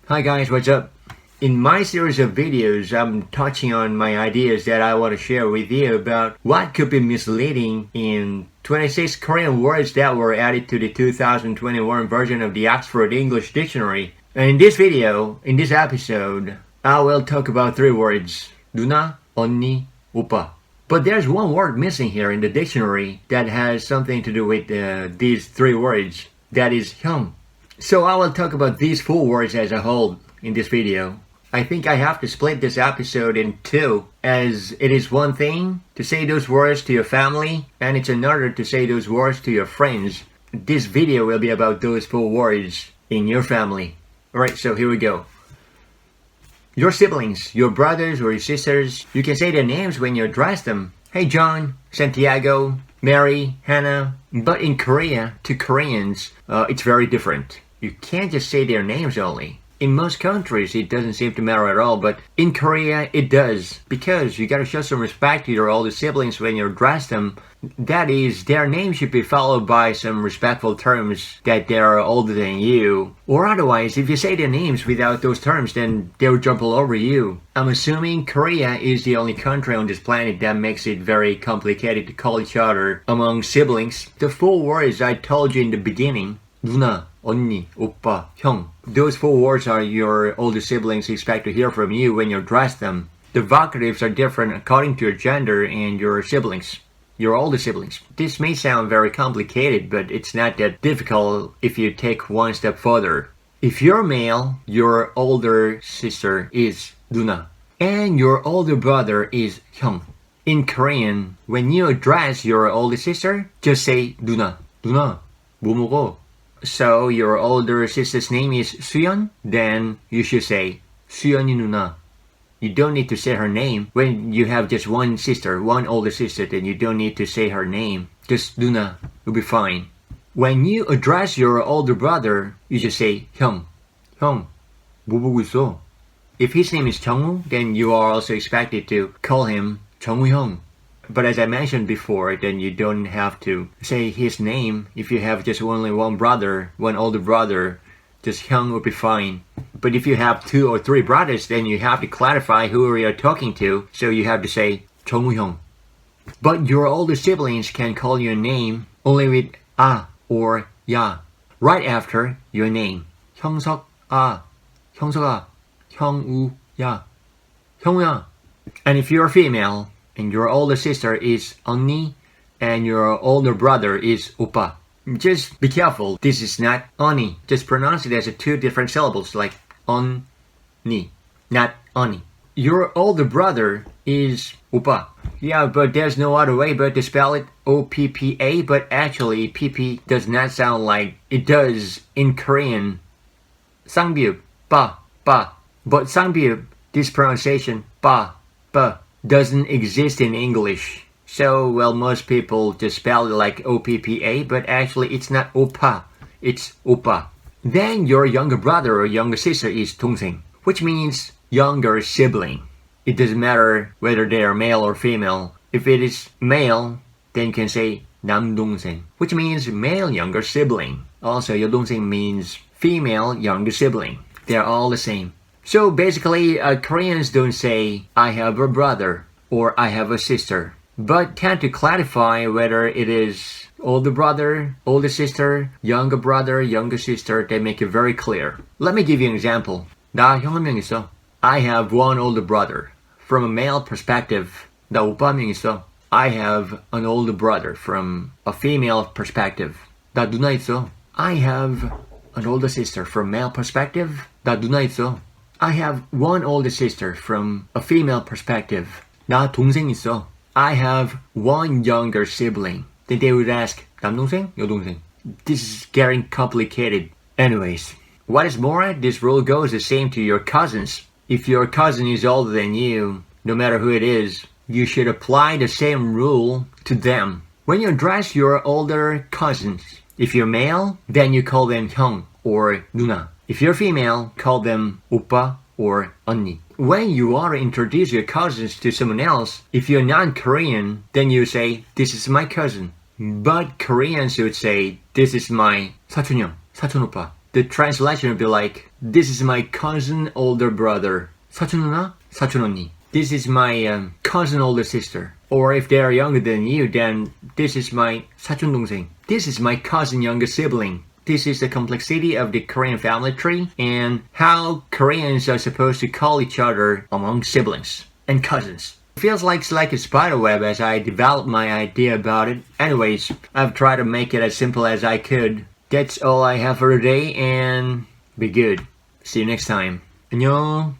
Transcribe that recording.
Hi guys, what's up? In my series of videos, I'm touching on my ideas that I want to share with you about what could be misleading in 26 Korean words that were added to the 2021 version of the Oxford English Dictionary. And in this video, in this episode, I will talk about 3 words: noona, unni, oppa. But there's one word missing here in the dictionary that has something to do with these 3 words. That is 형. So I will talk about these 4 words as a whole in this video. I think I have to split this episode in 2, as it is one thing to say those words to your family and it's another to say those words to your friends. This video will be about those 4 words in your family. Alright, so here we go. Your siblings, your brothers or your sisters, you can say their names when you address them. Hey John, Santiago, Mary, Hannah. But in Korea, to Koreans, it's very different. You can't just say their names only. In most countries, it doesn't seem to matter at all, but in Korea, it does. Because you gotta show some respect to your older siblings when you address them. That is, their name should be followed by some respectful terms that they are older than you. Or otherwise, if you say their names without those terms, then they'll jump all over you. I'm assuming Korea is the only country on this planet that makes it very complicated to call each other among siblings. The 4 words I told you in the beginning, 누나, 언니, oppa, 형. Those 4 words are your older siblings expect to hear from you when you address them. The vocatives are different according to your gender and your siblings. Your older siblings. This may sound very complicated, but it's not that difficult if you take one step further. If you're male, your older sister is 누나, and your older brother is 형. In Korean, when you address your older sister, just say 누나. 누나, 뭐 먹어? So your older sister's name is 수연, then you should say 수연이 누나. You don't need to say her name. When you have just one sister, one older sister, then you don't need to say her name. Just 누나, you'll be fine. When you address your older brother, you just say 형. 형, 뭐 보고 있어? If his name is 정우, then you are also expected to call him 정우 형. But as I mentioned before, then you don't have to say his name. If you have just only one brother, one older brother, just 형 will be fine. But if you have 2 or 3 brothers, then you have to clarify who you're talking to. So you have to say 정우 형. But your older siblings can call your name only with 아 or 야 right after your name. 형석 아, 형석아, 형우야, 형우야. And if you're female and your older sister is unni and your older brother is oppa, just be careful. This is not unni. Just pronounce it as 2 different syllables like unni, not unni. Your older brother is oppa. Yeah, but there's no other way but to spell it O-P-P-A, but actually PP does not sound like it does in Korean. 쌍비읍, ba, ba. But 쌍비읍, this pronunciation, ba, ba, doesn't exist in English. So, well, most people just spell it like O-P-P-A, but actually it's not oppa, it's oppa. Then your younger brother or younger sister is 동생, which means younger sibling. It doesn't matter whether they are male or female. If it is male, then you can say 남동생, which means male younger sibling. Also, 여동생 means female younger sibling. They're all the same. So basically, Koreans don't say, I have a brother or I have a sister, but tend to clarify whether it is older brother, older sister, younger brother, younger sister. They make it very clear. Let me give you an example. 나 형 한 명 있어. I have one older brother. From a male perspective, 나 오빠 한 명 있어. I have an older brother. From a female perspective, 나 누나 있어. I have an older sister. From male perspective, 나 누나 있어. I have one older sister. From a female perspective, 나 동생 있어. I have one younger sibling. Then they would ask, 남동생? 여동생? This is getting complicated. Anyways, what is more, this rule goes the same to your cousins. If your cousin is older than you, no matter who it is, you should apply the same rule to them. When you address your older cousins, if you're male, then you call them 형 or 누나. If you're female, call them oppa or unni. When you want to introduce your cousins to someone else, if you're non-Korean, then you say, this is my cousin. But Koreans would say, this is my 사촌형, 사촌오빠. The translation would be like, This is my cousin older brother. 사촌 누나? 사촌 언니. This is my cousin older sister. Or if they are younger than you, then this is my 사촌 동생. This is my cousin younger sibling. This is the complexity of the Korean family tree and how Koreans are supposed to call each other among siblings and cousins. It feels like it's like a spider web as I develop my idea about it. Anyways, I've tried to make it as simple as I could. That's all I have for today and be good. See you next time. 안녕.